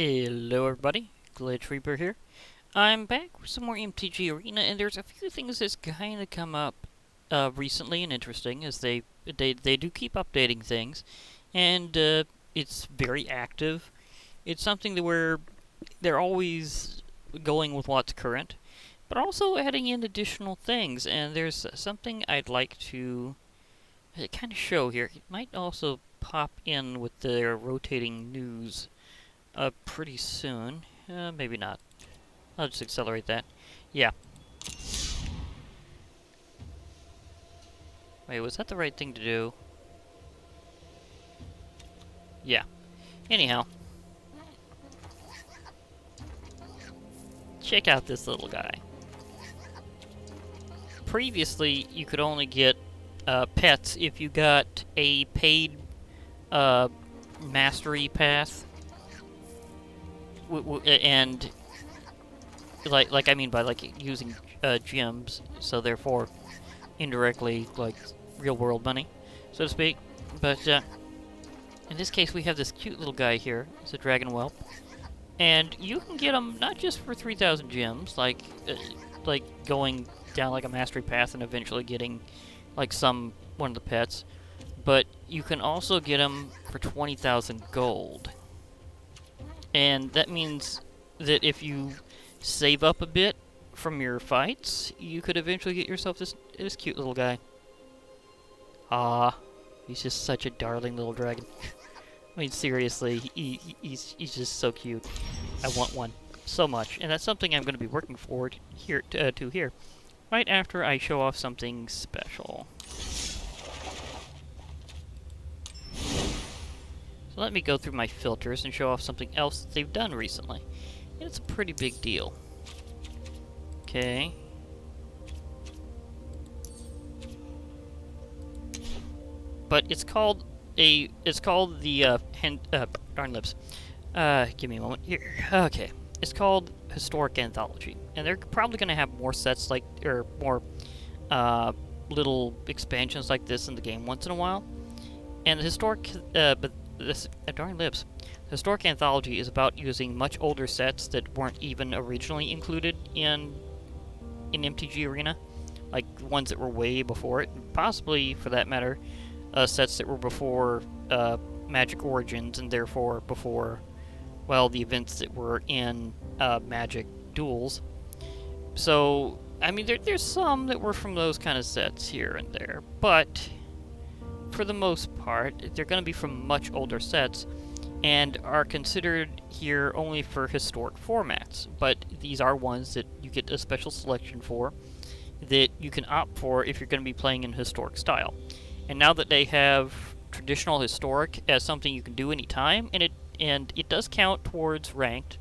Hello everybody, Glitch Reaper here. I'm back with some more MTG Arena, and there's a few things that's kind of come up recently and interesting, as they do keep updating things, and it's very active. It's something that where they're always going with what's current, but also adding in additional things, and there's something I'd like to kind of show here. It might also pop in with their rotating news pretty soon. Maybe not. I'll just accelerate that. Yeah. Wait, was that the right thing to do? Yeah. Anyhow. Check out this little guy. Previously, you could only get pets if you got a paid mastery path. And I mean by like using gems, so therefore indirectly like real world money, so to speak. But in this case, we have this cute little guy here. It's a dragon whelp, and you can get him not just for 3,000 gems, like going down like a mastery path and eventually getting like one of the pets, but you can also get him for 20,000 gold. And that means that if you save up a bit from your fights, you could eventually get yourself this cute little guy. Ah, he's just such a darling little dragon. I mean, seriously, he's just so cute. I want one so much, and that's something I'm going to be working forward here to here, right after I show off something special. So let me go through my filters and show off something else that they've done recently. And it's a pretty big deal. Okay. But it's called the darn lips. Give me a moment here. Okay. It's called Historic Anthology. And they're probably going to have more sets or more little expansions like this in the game once in a while. And the darn lips. The Historic Anthology is about using much older sets that weren't even originally included in MTG Arena, like ones that were way before it, and possibly, for that matter, sets that were before Magic Origins, and therefore before, well, the events that were in Magic Duels. So, I mean, there's some that were from those kind of sets here and there, but for the most part, they're going to be from much older sets, and are considered here only for historic formats. But these are ones that you get a special selection for, that you can opt for if you're going to be playing in historic style. And now that they have traditional historic as something you can do anytime, and it does count towards ranked,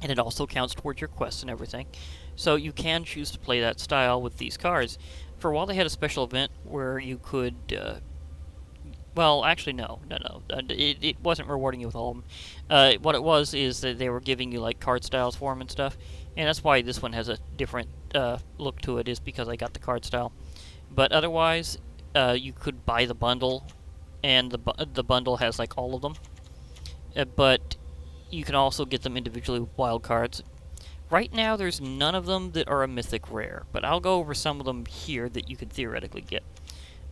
and it also counts towards your quests and everything, so you can choose to play that style with these cards. For a while, they had a special event where you could, well, actually, no. It wasn't rewarding you with all of them. What it was is that they were giving you, like, card styles for them and stuff, and that's why this one has a different look to it, is because I got the card style. But otherwise, you could buy the bundle, and the bundle has, like, all of them. But you can also get them individually with wild cards. Right now, there's none of them that are a mythic rare, but I'll go over some of them here that you could theoretically get.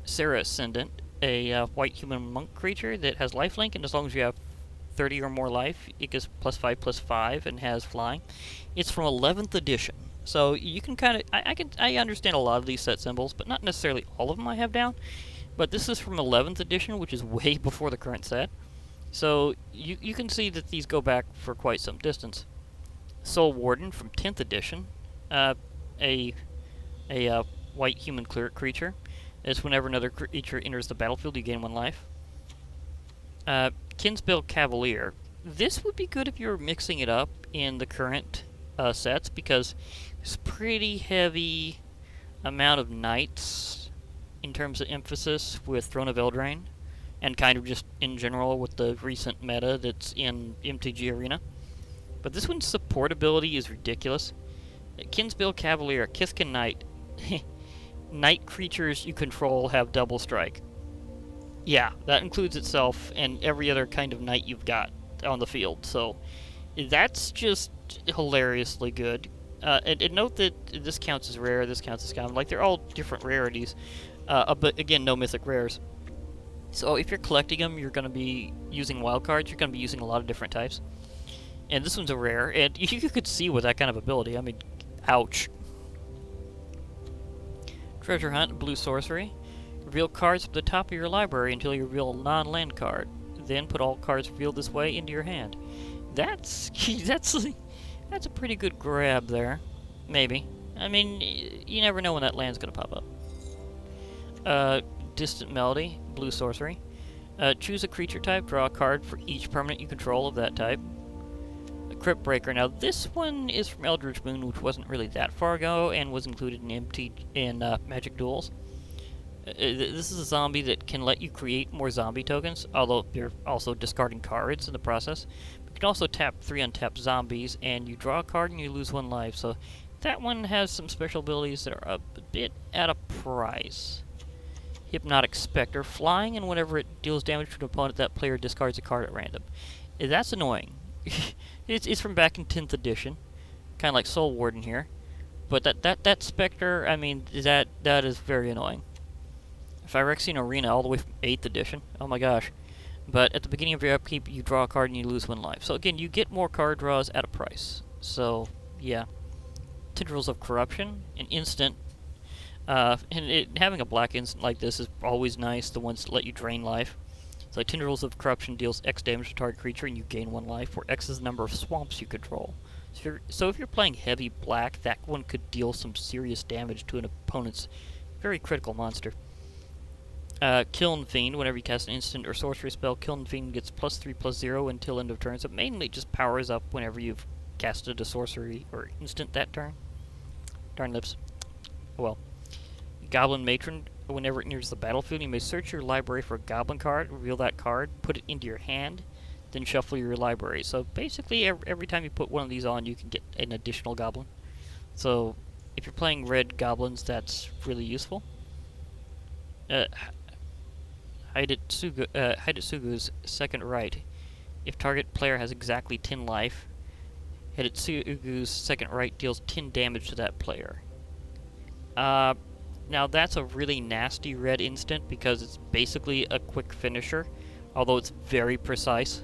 Sarah Ascendant, a white human monk creature that has lifelink, and as long as you have 30 or more life, it gets +5/+5 and has flying. It's from 11th edition, so you can kind of I understand a lot of these set symbols, but not necessarily all of them I have down. But this is from 11th edition, which is way before the current set, so you can see that these go back for quite some distance. Soul Warden from 10th edition, a white human cleric creature. It's whenever another creature enters the battlefield, you gain 1 life. Kinsbill Cavalier. This would be good if you were mixing it up in the current sets, because it's pretty heavy amount of knights in terms of emphasis with Throne of Eldraine, and kind of just in general with the recent meta that's in MTG Arena. But this one's supportability is ridiculous. Kinsbill Cavalier, Kithkin Knight. Knight creatures you control have double strike. Yeah, that includes itself and every other kind of knight you've got. on the field. So that's just hilariously good. And note that this counts as rare, this counts as common. Like, they're all different rarities. But again, no mythic rares. So if you're collecting them, you're going to be using wild cards. You're going to be using a lot of different types. And this one's a rare, and you could see with that kind of ability. I mean, ouch. Treasure Hunt, blue sorcery. Reveal cards from the top of your library until you reveal a non-land card. Then put all cards revealed this way into your hand. That's a pretty good grab there. Maybe. I mean, you never know when that land's going to pop up. Distant Melody, blue sorcery. Choose a creature type, draw a card for each permanent you control of that type. Crypt Breaker. Now this one is from Eldritch Moon, which wasn't really that far ago, and was included in Magic Duels. This is a zombie that can let you create more zombie tokens, although you're also discarding cards in the process. You can also tap 3 untapped zombies, and you draw a card and you lose 1 life. So that one has some special abilities that are a bit at a price. Hypnotic Spectre, flying, and whenever it deals damage to an opponent, that player discards a card at random. That's annoying. It's from back in 10th edition, kind of like Soul Warden here, but that Spectre, I mean, that is very annoying. Phyrexian Arena, all the way from 8th edition, oh my gosh. But at the beginning of your upkeep, you draw a card and you lose 1 life. So again, you get more card draws at a price. So yeah, Tendrils of Corruption, an instant. Having a black instant like this is always nice. The ones that let you drain life. So Tendrils of Corruption deals X damage to target creature and you gain 1 life, where X is the number of swamps you control. So if you're playing heavy black, that one could deal some serious damage to an opponent's very critical monster. Kiln Fiend, whenever you cast an instant or sorcery spell, Kiln Fiend gets +3/+0 until end of turn, so mainly just powers up whenever you've casted a sorcery or instant that turn. Darn lips. Oh well. Goblin Matron, whenever it nears the battlefield, you may search your library for a goblin card, reveal that card, put it into your hand, then shuffle your library. So basically, every time you put one of these on, you can get an additional goblin. So if you're playing red goblins, that's really useful. Hidetsugu's second right. If target player has exactly 10 life, Hidetsugu's second right deals 10 damage to that player. Now that's a really nasty red instant because it's basically a quick finisher, although it's very precise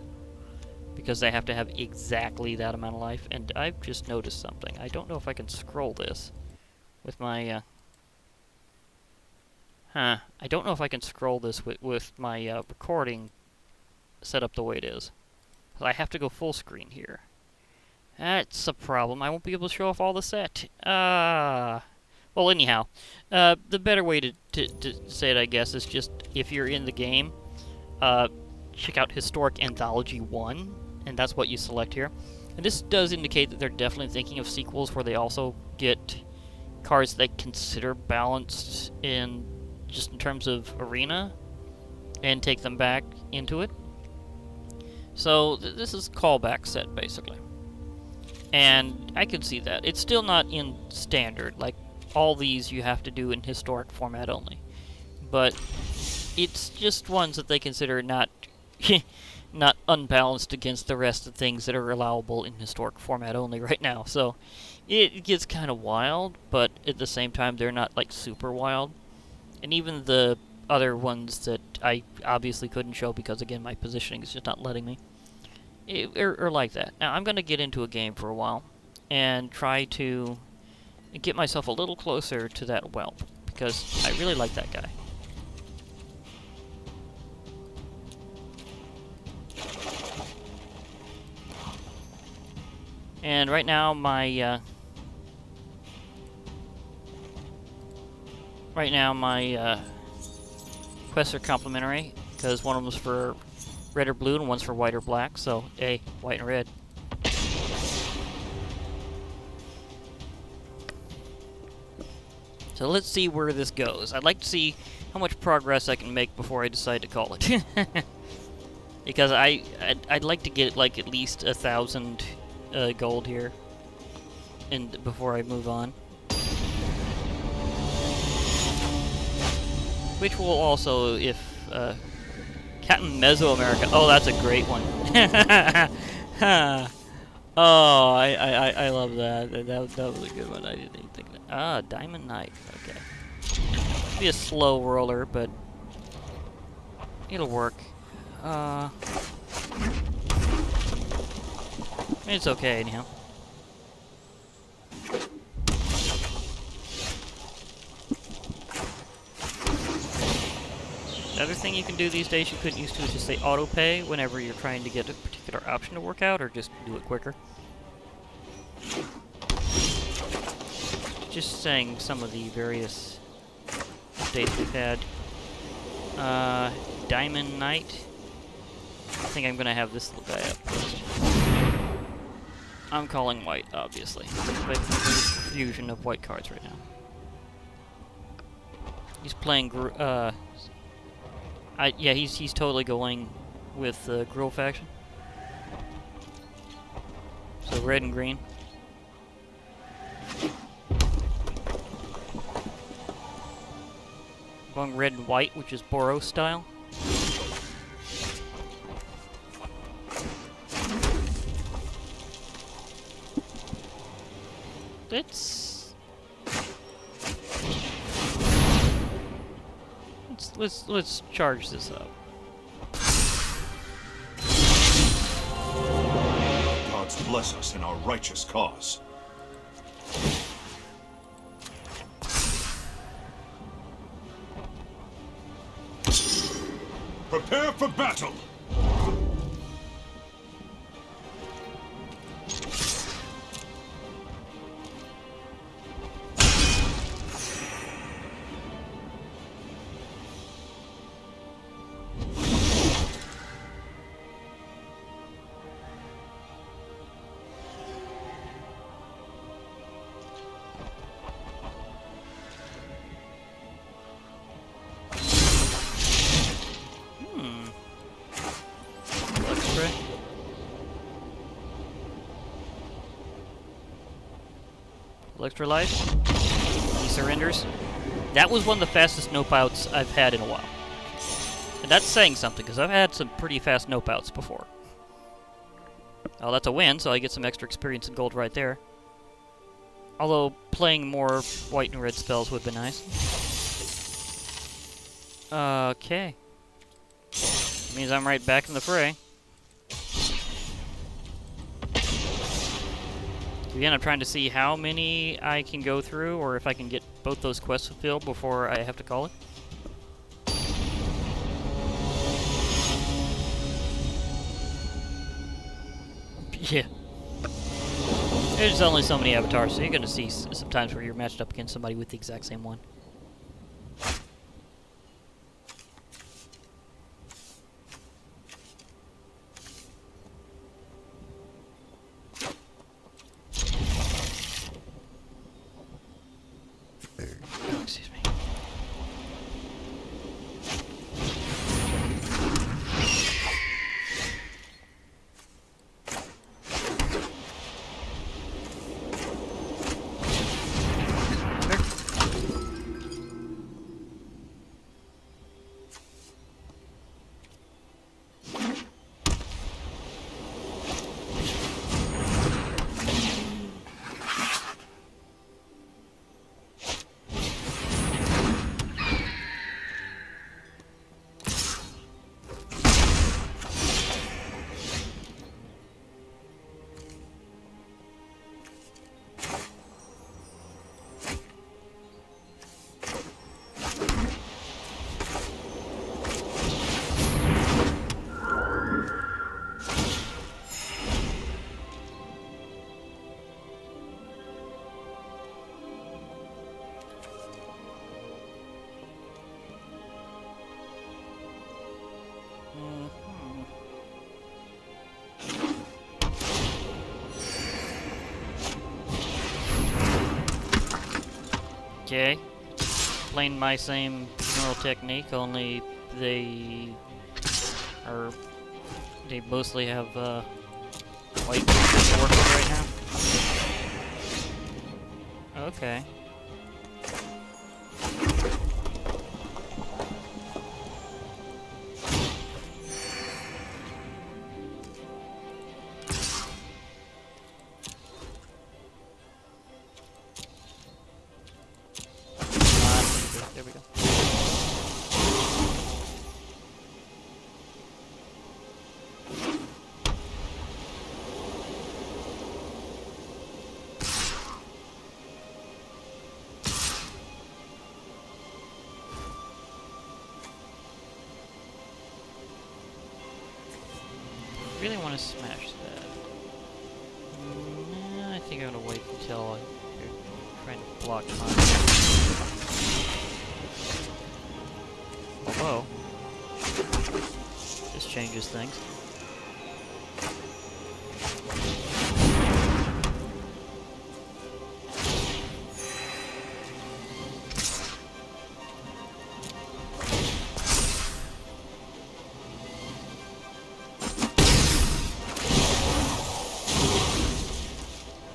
because they have to have exactly that amount of life. And I've just noticed something. I don't know if I can scroll this with my I don't know if I can scroll this with my recording set up the way it is. I have to go full screen here. That's a problem. I won't be able to show off all the set. Well, anyhow, the better way to say it, I guess, is just if you're in the game, check out Historic Anthology 1, and that's what you select here. And this does indicate that they're definitely thinking of sequels where they also get cards they consider balanced in terms of arena and take them back into it. So this is callback set basically, and I can see that it's still not in standard. Like all these, you have to do in historic format only, but it's just ones that they consider not not unbalanced against the rest of things that are allowable in historic format only right now. So it gets kind of wild, but at the same time they're not like super wild. And even the other ones that I obviously couldn't show because, again, my positioning is just not letting me, are like that. Now, I'm going to get into a game for a while and try to get myself a little closer to that Whelp, because I really like that guy. And right now, my quests are complimentary, because one of them's for red or blue and one's for white or black, so hey, white and red. So let's see where this goes. I'd like to see how much progress I can make before I decide to call it. Because I'd like to get like at least 1,000 gold here and before I move on. Which will also, if Captain Mesoamerica. Oh, that's a great one. Oh, I love that. That was a good one. I didn't even think that. Ah, Diamond Knight. Okay. Be a slow roller, but it'll work. It's okay anyhow. The other thing you can do these days you couldn't used to is just say auto pay whenever you're trying to get a particular option to work out, or just do it quicker. Just saying some of the various updates we've had. Diamond Knight. I think I'm gonna have this little guy up first. I'm calling white, obviously. But there's a fusion of white cards right now. He's playing yeah, he's totally going with the Gruul faction. So red and green. Going red and white, which is Boros style. Let's charge this up. Gods bless us in our righteous cause. Prepare for battle! Extra life. He surrenders. That was one of the fastest nope outs I've had in a while. And that's saying something, because I've had some pretty fast nope outs before. Oh, that's a win, so I get some extra experience and gold right there. Although, playing more white and red spells would be nice. Okay. Means I'm right back in the fray. Again, I'm trying to see how many I can go through, or if I can get both those quests fulfilled before I have to call it. Yeah. There's only so many avatars, so you're going to see sometimes where you're matched up against somebody with the exact same one. Excuse me. Okay. Playing my same neural technique, only they mostly have white to work with right now. Okay. really want to smash that. I think I'm gonna wait until you're trying to block mine. Whoa. This changes things.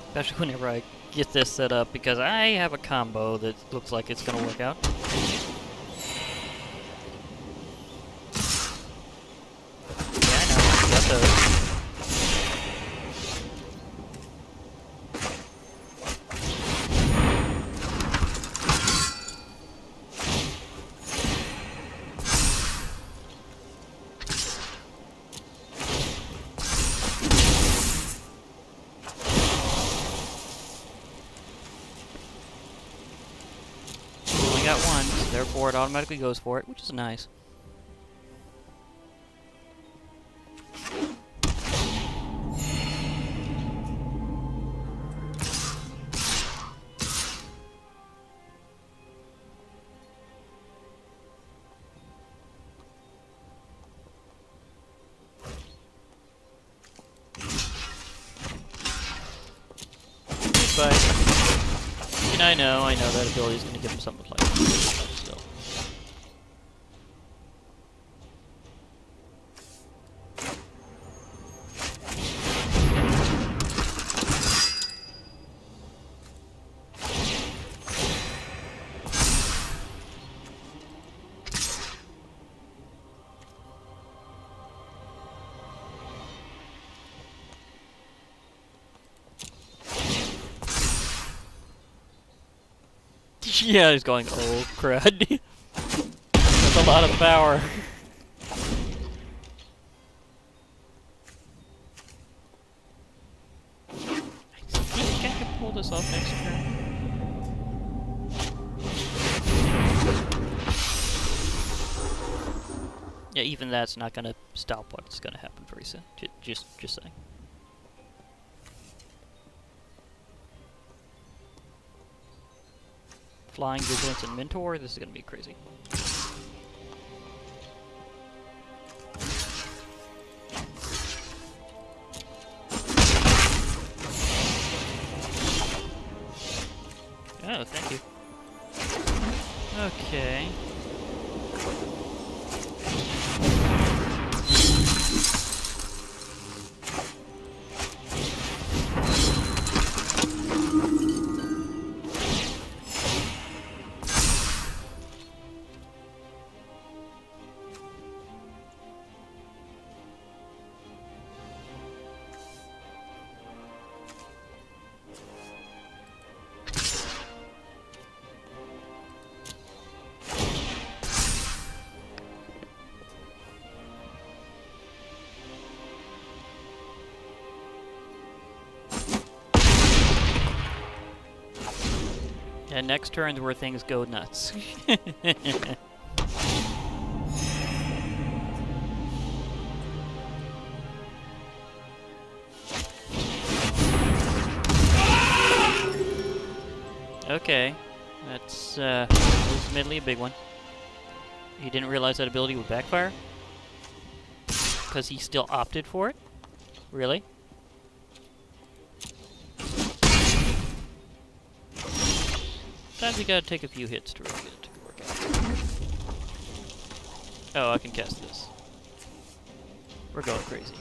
Especially whenever I get this set up, because I have a combo that looks like it's gonna work out. Yeah, I know. Got those. Got one, so therefore it automatically goes for it, which is nice. But I know that ability is going to give him something to play with, still. Yeah, he's going, oh crud. That's a lot of power. I think I can pull this off next turn. Yeah, even that's not gonna stop what's gonna happen very soon. Just saying. Flying, Vigilance, and Mentor, this is gonna be crazy. Oh, thank you. Okay. Yeah, next turn's where things go nuts. Okay, that's admittedly a big one. He didn't realize that ability would backfire? Because he still opted for it? Really? Sometimes you gotta take a few hits to really get it to work out. Oh, I can cast this. We're going crazy.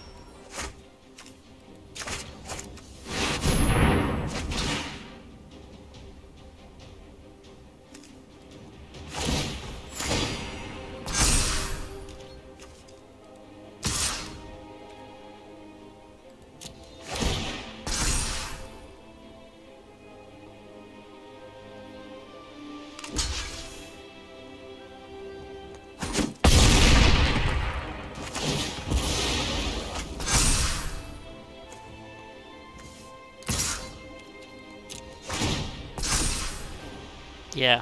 Yeah,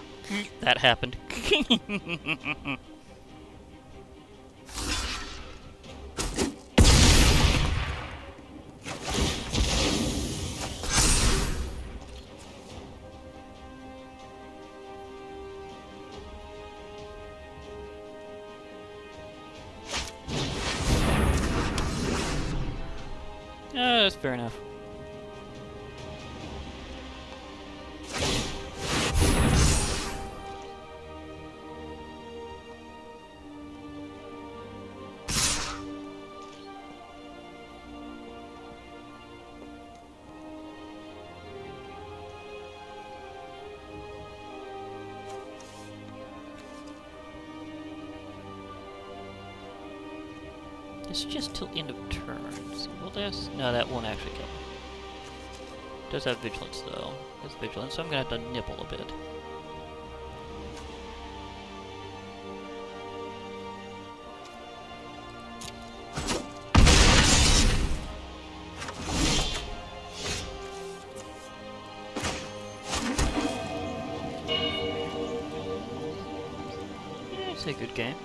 that happened. That's fair enough. It's just till end of turn. So will this? No, that won't actually kill him. Does have vigilance though. Has vigilance, so I'm gonna have to nibble a bit. Yeah, it's a good game.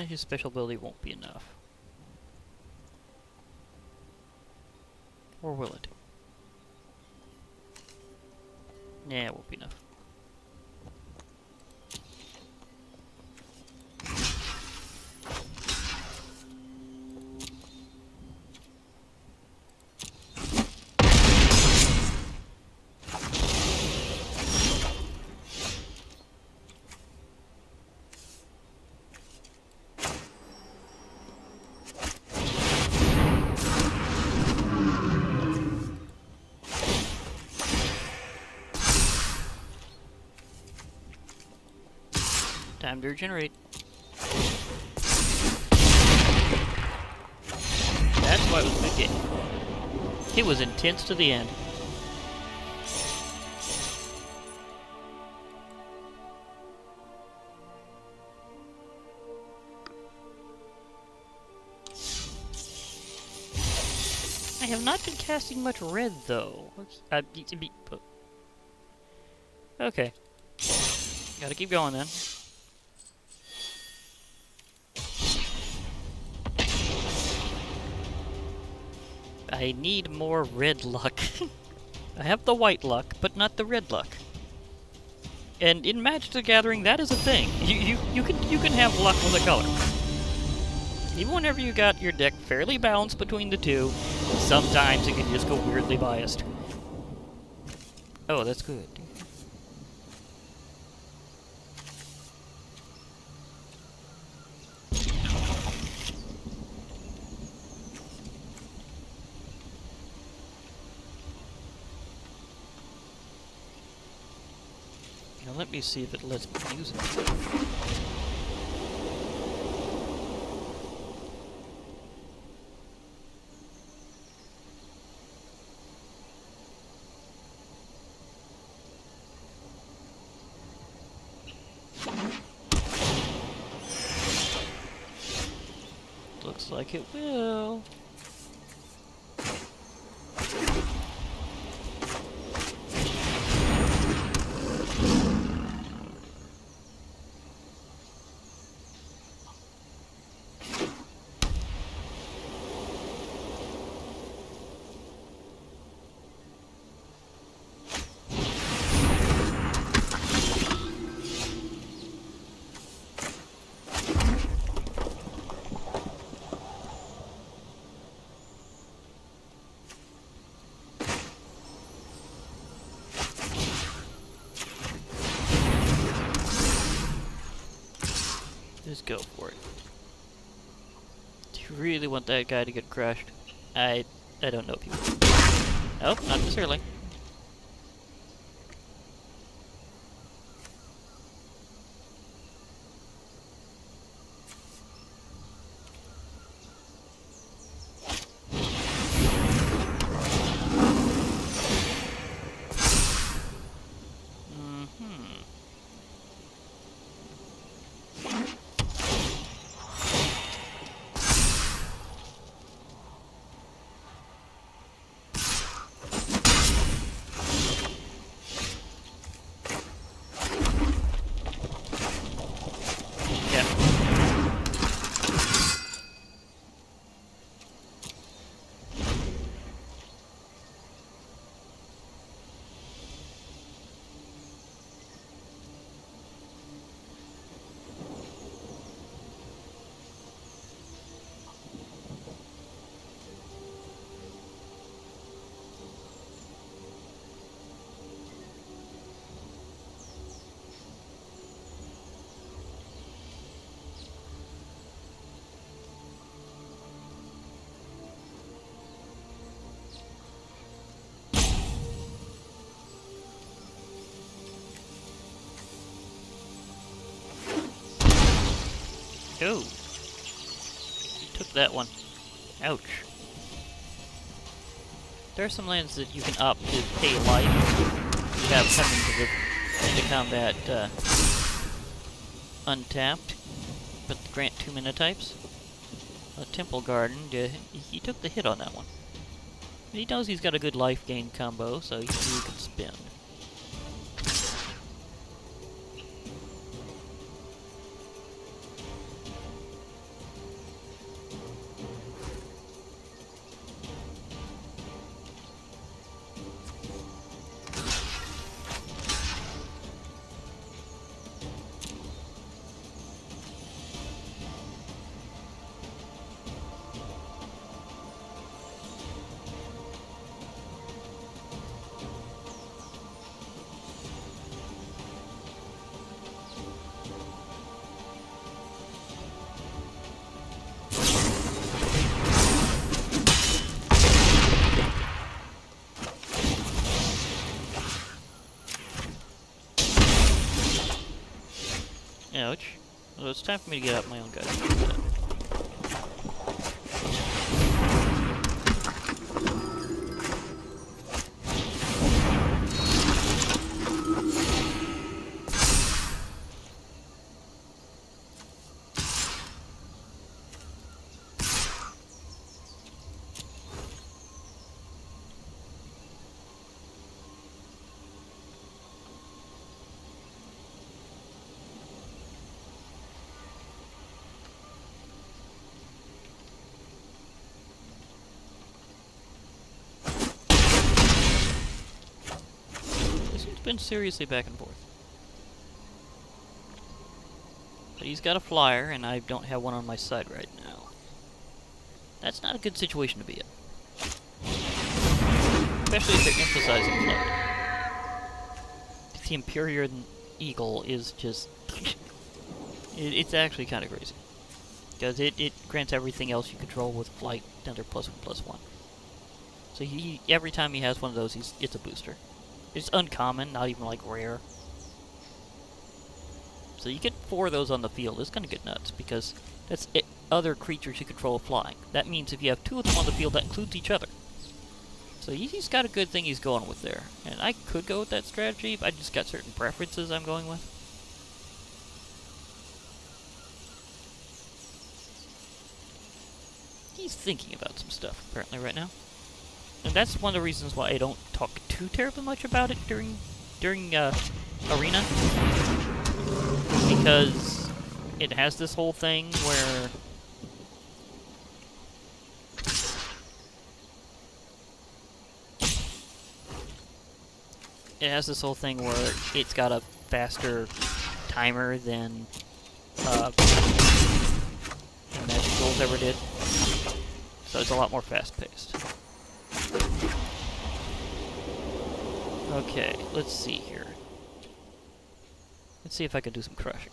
His special ability won't be enough. Or will it? Nah, it won't be enough. Time to regenerate. That's why it was a good game. It was intense to the end. I have not been casting much red, though. Okay. Gotta keep going, then. I need more red luck. I have the white luck, but not the red luck. And in Magic the Gathering, that is a thing. You can have luck with a color. Even whenever you got your deck fairly balanced between the two, sometimes it can just go weirdly biased. Oh, that's good. Now let me see if it lets me use it. Looks like it will. Just go for it. Do you really want that guy to get crushed? I don't know if you will. Nope, not this early. Oh. Took that one. Ouch. There are some lands that you can opt to pay life. You have coming into combat untapped, but grant 2 mana types. Temple Garden, he took the hit on that one. He knows he's got a good life gain combo, so he can spend. Ouch. Well, it's time for me to get out my own guys. Been seriously back and forth. But he's got a flyer, and I don't have one on my side right now. That's not a good situation to be in. Especially if they're emphasizing flight. The Empyrean Eagle is just... it's actually kind of crazy. Because it grants everything else you control with flight under +1/+1. So every time he has one of those, it's a booster. It's uncommon, not even like rare. So you get 4 of those on the field. It's gonna get nuts because that's other creatures you control flying. That means if you have 2 of them on the field, that includes each other. So he's got a good thing he's going with there. And I could go with that strategy, but I just got certain preferences I'm going with. He's thinking about some stuff apparently right now. And that's one of the reasons why I don't talk too terribly much about it during Arena. Because it has this whole thing where it's got a faster timer than Magic Duels ever did. So it's a lot more fast-paced. Okay, let's see here. Let's see if I can do some crushing.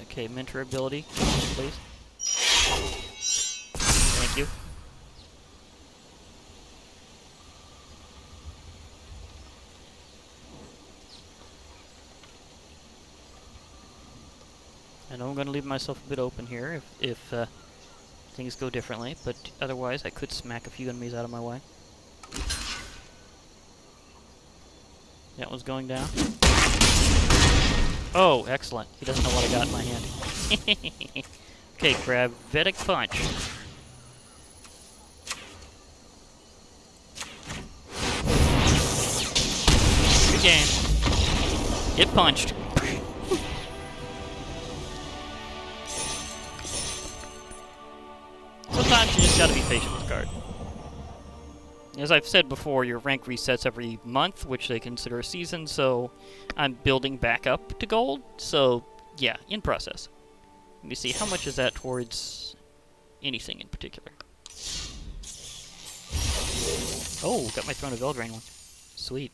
Okay, mentor ability, please. Thank you. I know I'm going to leave myself a bit open here if things go differently, but otherwise I could smack a few enemies out of my way. That one's going down. Oh, excellent. He doesn't know what I got in my hand. Okay, Gravitic Punch. Good game. Get punched. Sometimes you just gotta be patient with the card. As I've said before, your rank resets every month, which they consider a season, so I'm building back up to gold, so yeah, in process. Let me see, how much is that towards anything in particular? Oh, got my Throne of Eldraine one. Sweet.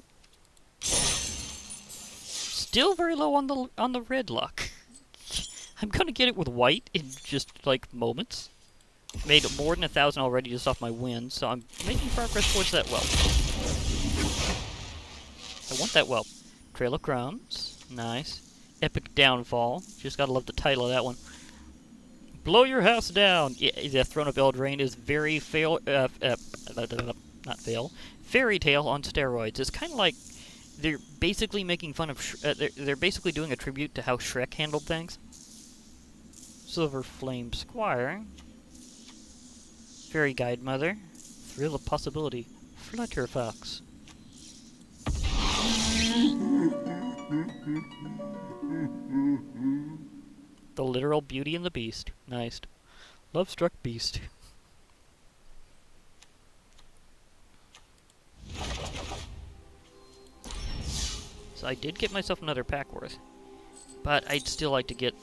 Still very low on the red luck. I'm gonna get it with white in just, like, moments. Made more than 1,000 already just off my win, so I'm making progress towards that Whelp. I want that whelp. Trail of Crumbs. Nice. Epic Downfall. Just gotta love the title of that one. Blow your house down! Yeah, the Throne of Eldraine is very not fail. Fairy Tale on steroids. It's kind of like they're basically making fun of. They're basically doing a tribute to how Shrek handled things. Silver Flame Squire. Fairy Guide Mother. Thrill of Possibility. Flutterfox. The literal Beauty and the Beast. Nice. Love-struck beast. So I did get myself another pack worth. But I'd still like to get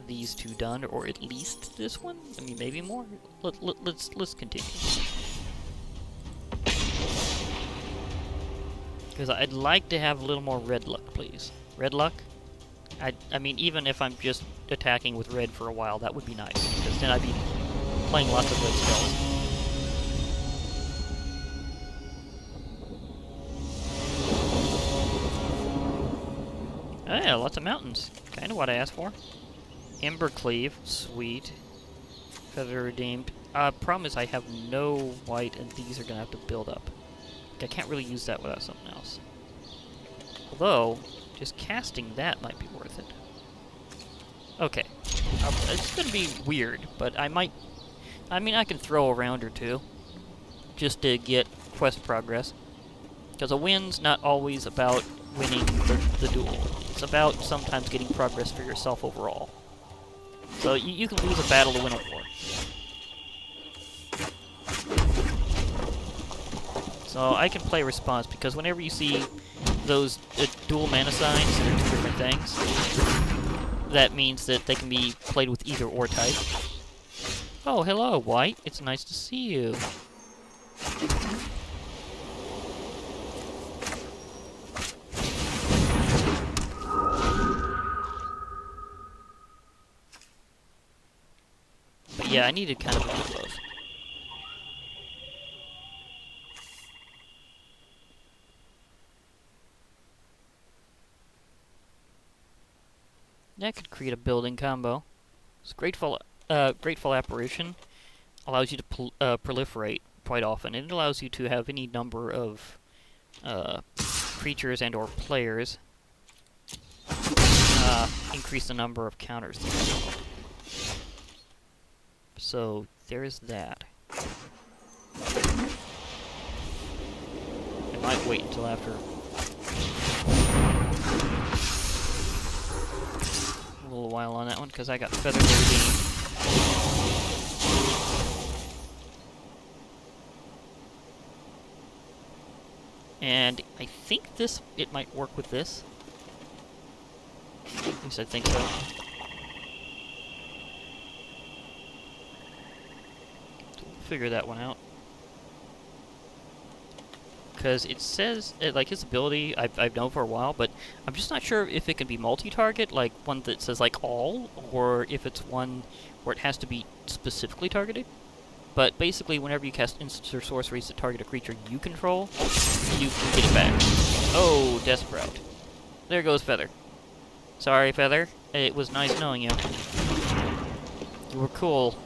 these two done, or at least this one. I mean, maybe more. Let's continue. Because I'd like to have a little more red luck, please. Red luck? I mean, even if I'm just attacking with red for a while, that would be nice. Because then I'd be playing lots of red spells. Oh yeah, lots of mountains. Kind of what I asked for. Embercleave, sweet. Feather Redeemed. Problem is I have no white, and these are going to have to build up. I can't really use that without something else. Although, just casting that might be worth it. Okay. It's going to be weird, but I might... I mean, I can throw a round or two. Just to get quest progress. Because a win's not always about winning the duel. It's about sometimes getting progress for yourself overall. So you can lose a battle to win a war. So I can play response, because whenever you see those dual mana signs, they're two different things. That means that they can be played with either or type. Oh, hello, White. It's nice to see you. But yeah, I needed kind of one of those. That could create a building combo. It's Grateful Apparition allows you to proliferate quite often. It allows you to have any number of creatures and or players increase the number of counters. So there's that. I might wait until after a little while on that one, because I got Feather Redeemed. And I think it might work with this. At least I think so. Figure that one out. Because it says, like, his ability, I've known for a while, but I'm just not sure if it can be multi-target, like one that says, like, all, or if it's one where it has to be specifically targeted. But basically, whenever you cast instants or sorceries that target a creature you control, you can get it back. Oh, Death Sprout. There goes Feather. Sorry, Feather. It was nice knowing you. You were cool.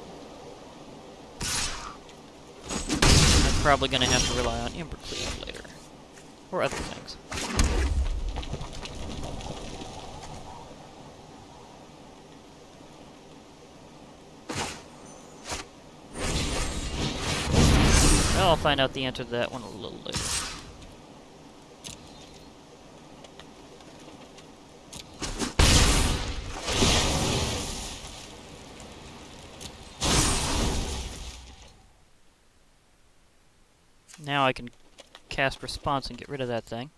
I'm probably going to have to rely on Embercleave later. Or other things. Well, I'll find out the answer to that one a little later. Now I can cast Response and get rid of that thing.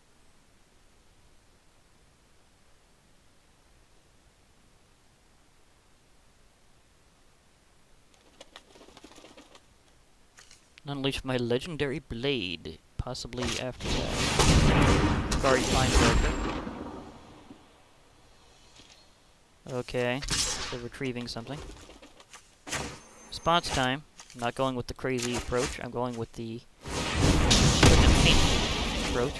Unleash my legendary blade, possibly after that. Sorry, Mindbreaker. Okay, they're retrieving something. Response time. I'm not going with the crazy approach. I'm going with the paint approach.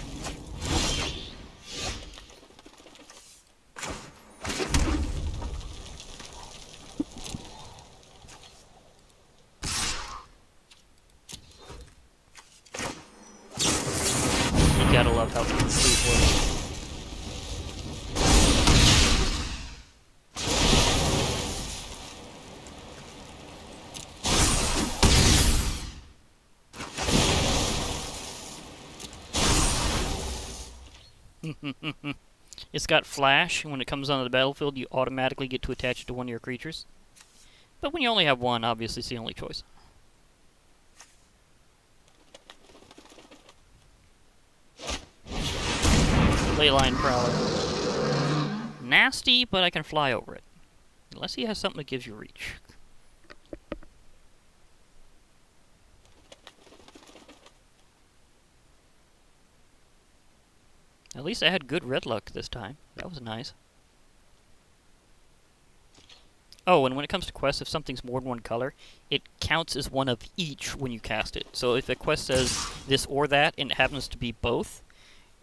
It's got flash, and when it comes onto the battlefield, you automatically get to attach it to one of your creatures. But when you only have one, obviously it's the only choice. Leyline Prowler. Nasty, but I can fly over it. Unless he has something that gives you reach. At least I had good red luck this time. That was nice. Oh, and when it comes to quests, if something's more than one color, it counts as one of each when you cast it. So if a quest says this or that, and it happens to be both,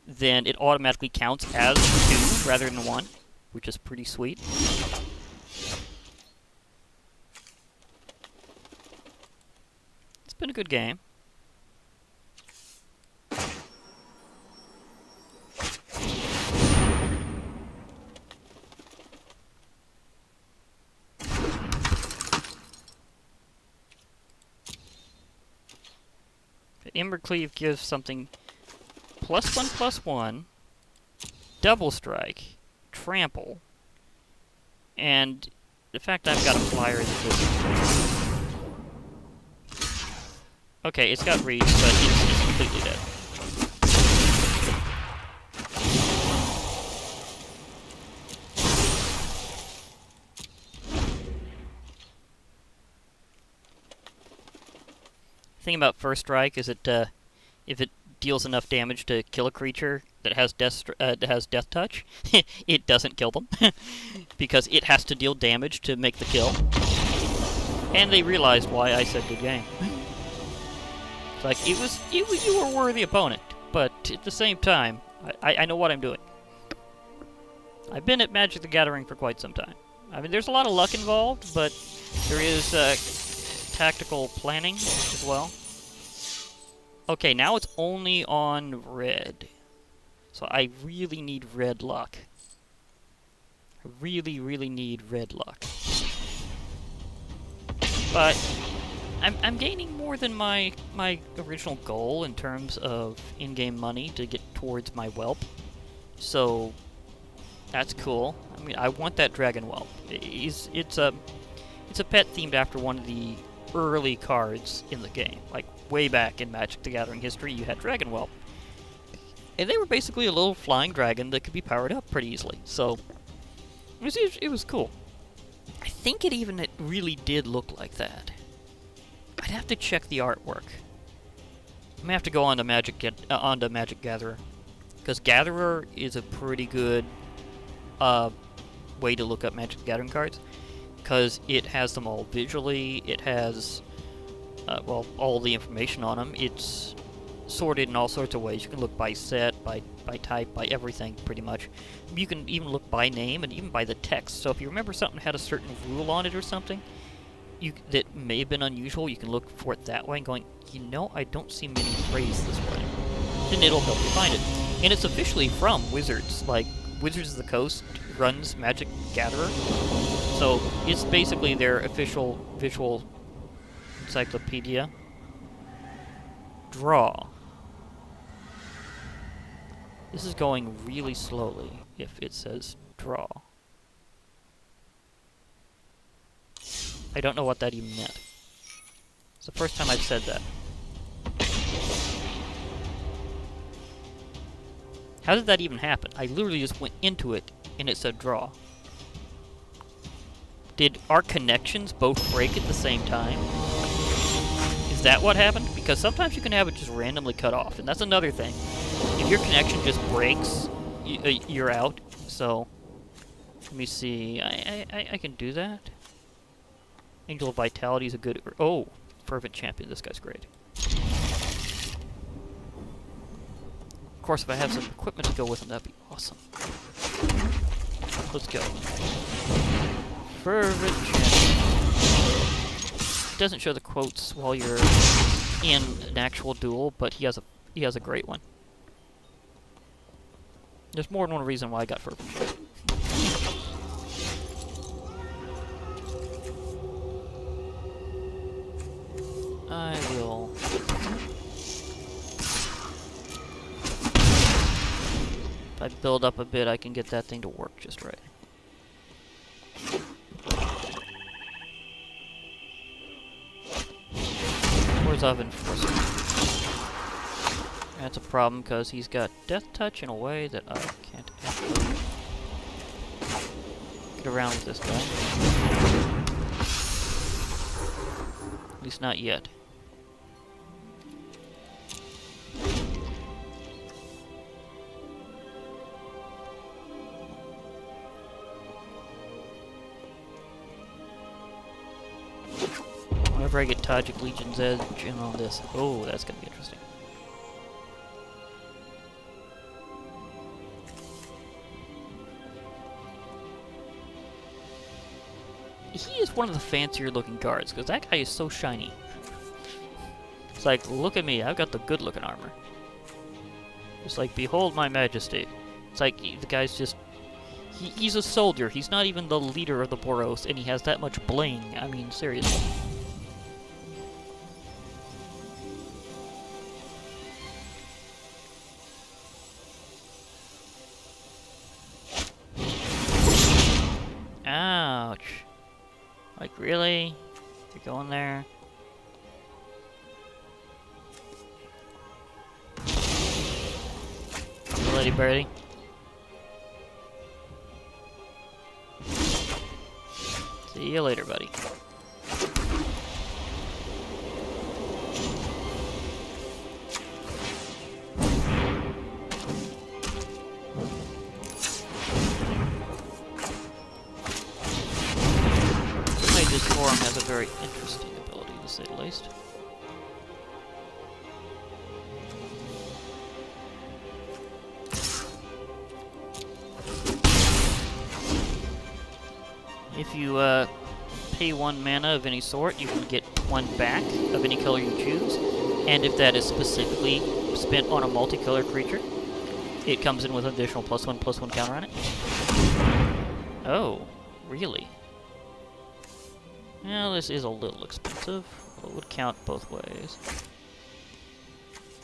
then it automatically counts as two rather than one, which is pretty sweet. It's been a good game. Embercleave gives something +1/+1, double strike, trample, and the fact I've got a flyer is good. Okay, it's got reach, but it's completely dead. The thing about first strike is that if it deals enough damage to kill a creature that has death touch, it doesn't kill them because it has to deal damage to make the kill. And they realized why I said good game. It's like you were a worthy opponent, but at the same time, I know what I'm doing. I've been at Magic the Gathering for quite some time. I mean, there's a lot of luck involved, but there is tactical planning as well. Okay, now it's only on red. So I really need red luck. I really, really need red luck. But I'm gaining more than my original goal in terms of in-game money to get towards my Whelp. So that's cool. I mean, I want that Dragon Whelp. It's a pet themed after one of the early cards in the game. Like way back in Magic the Gathering history, you had Dragon Whelp. And they were basically a little flying dragon that could be powered up pretty easily. So it was cool. I think it really did look like that. I'd have to check the artwork. I'm gonna have to go on to Magic Gatherer, because Gatherer is a pretty good way to look up Magic the Gathering cards, because it has them all visually. It has well, all the information on them. It's sorted in all sorts of ways. You can look by set, by type, by everything, pretty much. You can even look by name and even by the text. So if you remember something had a certain rule on it or something that may have been unusual, you can look for it that way and going, you know, I don't see many phrased this way. Then it'll help you find it. And it's officially from Wizards. Like, Wizards of the Coast runs Magic Gatherer. So it's basically their official visual encyclopedia. Draw. This is going really slowly if it says draw. I don't know what that even meant. It's the first time I've said that. How did that even happen? I literally just went into it and it said draw. Did our connections both break at the same time? Is that what happened? Because sometimes you can have it just randomly cut off, and that's another thing. If your connection just breaks, you're out. So, let me see. I can do that. Angel of Vitality is a good... Oh, Fervent Champion. This guy's great. Of course, if I have some equipment to go with him, that'd be awesome. Let's go. Fervent Champion. It doesn't show the quotes while you're in an actual duel, but he has a great one. There's more than one reason why I got Fervent Champion. I will... If I I build up a bit, I can get that thing to work just right. Where's Oven Force? That's a problem because he's got Death Touch in a way that I can't actually get around with this guy. At least not yet. Whenever I get Tajik Legion's Edge in on this, oh, that's gonna be interesting. He is one of the fancier looking guards, because that guy is so shiny. It's like, look at me, I've got the good looking armor. It's like, behold my majesty. It's like, the guy's just... He's a soldier, he's not even the leader of the Boros, and he has that much bling. I mean, seriously. Ouch. Like, really? You're going there? Lady Birdie. See you later, buddy. This forum has a very interesting ability, to say the least. If you pay 1 mana of any sort, you can get 1 back of any color you choose, and if that is specifically spent on a multicolor creature, it comes in with an additional +1/+1 counter on it. Oh, really? Well, this is a little expensive. It would count both ways.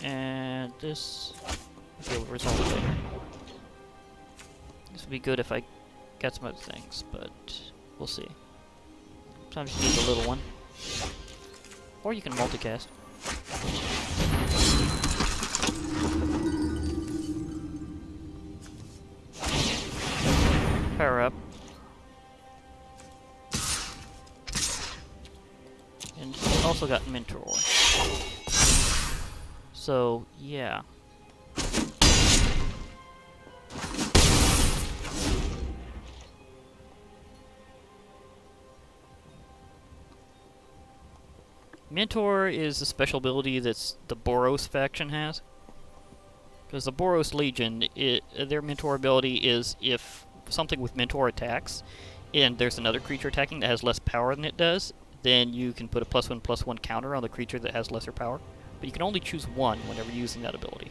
And this would be able to resolve it later. This would be good if I got some other things, but we'll see. Sometimes you need the little one. Or you can multicast. Power up. And he's also got Mentor. So, yeah. Mentor is a special ability that's the Boros faction has. Because the Boros Legion, their Mentor ability is if something with Mentor attacks, and there's another creature attacking that has less power than it does, then you can put a +1/+1 counter on the creature that has lesser power. But you can only choose one whenever using that ability.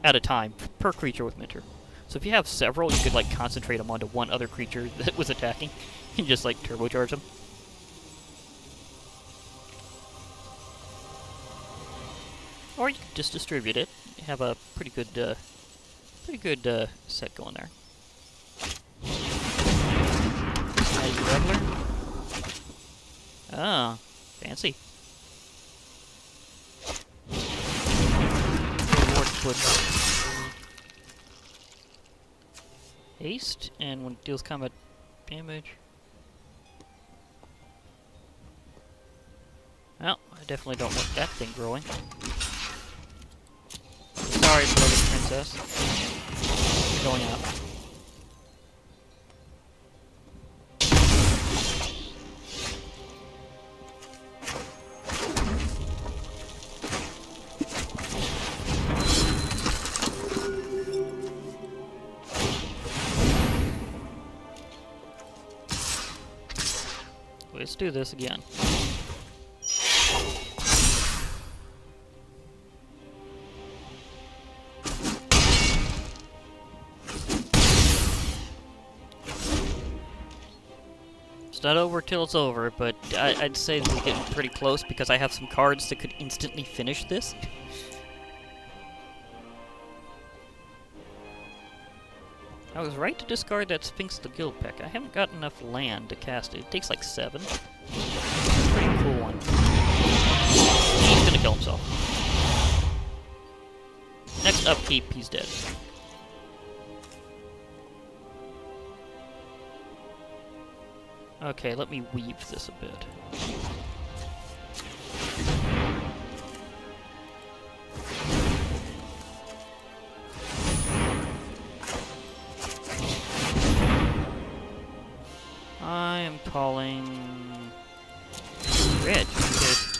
At a time, per creature with Mentor. So if you have several, you could like concentrate them onto one other creature that was attacking, and just like turbocharge them. Or you can just distribute it. You have a pretty good set going there. Regular. Ah, fancy. Haste, and when it deals combat damage. Well, I definitely don't want that thing growing. Sorry, beloved princess. You're going out. Let's do this again. It's not over till it's over, but I'd say we're getting pretty close because I have some cards that could instantly finish this. I was right to discard that Sphinx the Guild Peck. I haven't got enough land to cast it. It takes like 7. Pretty cool one. He's gonna kill himself. Next upkeep, he's dead. Okay, let me weave this a bit. I am calling red because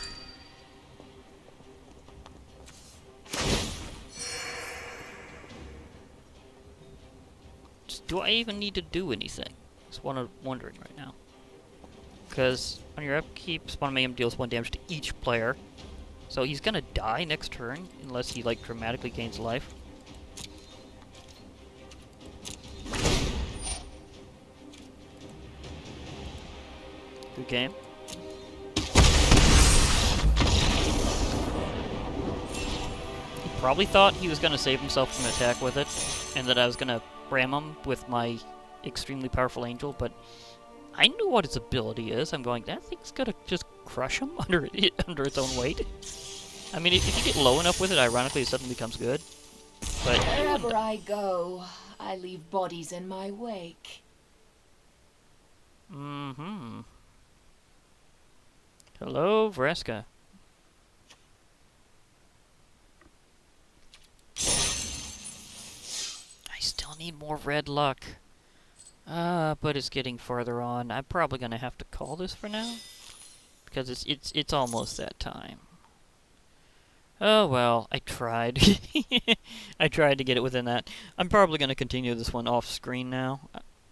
do I even need to do anything? That's what I'm wondering right now. Because on your upkeep, Spawn Mayhem deals 1 damage to each player. So he's gonna die next turn, unless he, like, dramatically gains life. Good game. He probably thought he was gonna save himself from an attack with it, and that I was gonna ram him with my extremely powerful angel, but I knew what its ability is. I'm going, that thing's gonna just crush him under its own weight. I mean, if you get low enough with it, ironically, it suddenly becomes good. But wherever I go, I leave bodies in my wake. Mm-hmm. Hello, Vraska. I still need more red luck. But it's getting farther on. I'm probably gonna have to call this for now, because it's almost that time. Oh well, I tried. I tried to get it within that. I'm probably gonna continue this one off screen now,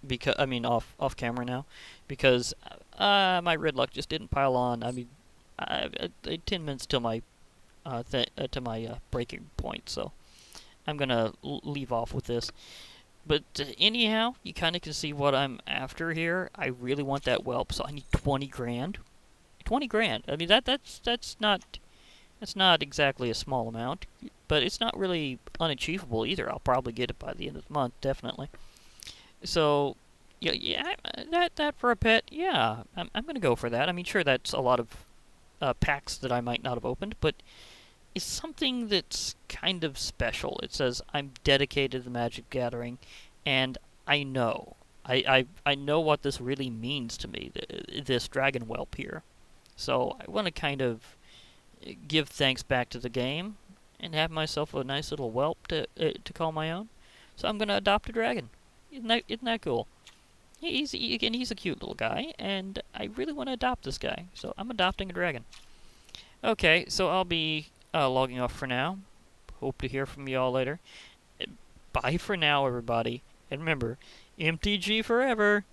because I mean off camera now, because my red luck just didn't pile on. I mean, 10 minutes till my breaking point, so I'm gonna leave off with this. But anyhow, you kind of can see what I'm after here. I really want that Whelp, so I need 20 grand. 20 grand. I mean that's not exactly a small amount, but it's not really unachievable either. I'll probably get it by the end of the month, definitely. So yeah, that for a pet, yeah, I'm gonna go for that. I mean, sure, that's a lot of packs that I might not have opened, but it's something that's kind of special. It says, I'm dedicated to the Magic Gathering, and I know. I know what this really means to me, this Dragon Whelp here. So I want to kind of give thanks back to the game, and have myself a nice little Whelp to call my own. So I'm going to adopt a dragon. Isn't that cool? He's a cute little guy, and I really want to adopt this guy. So I'm adopting a dragon. Okay, so I'll be logging off for now. Hope to hear from you all later. Bye for now, everybody. And remember, MTG forever!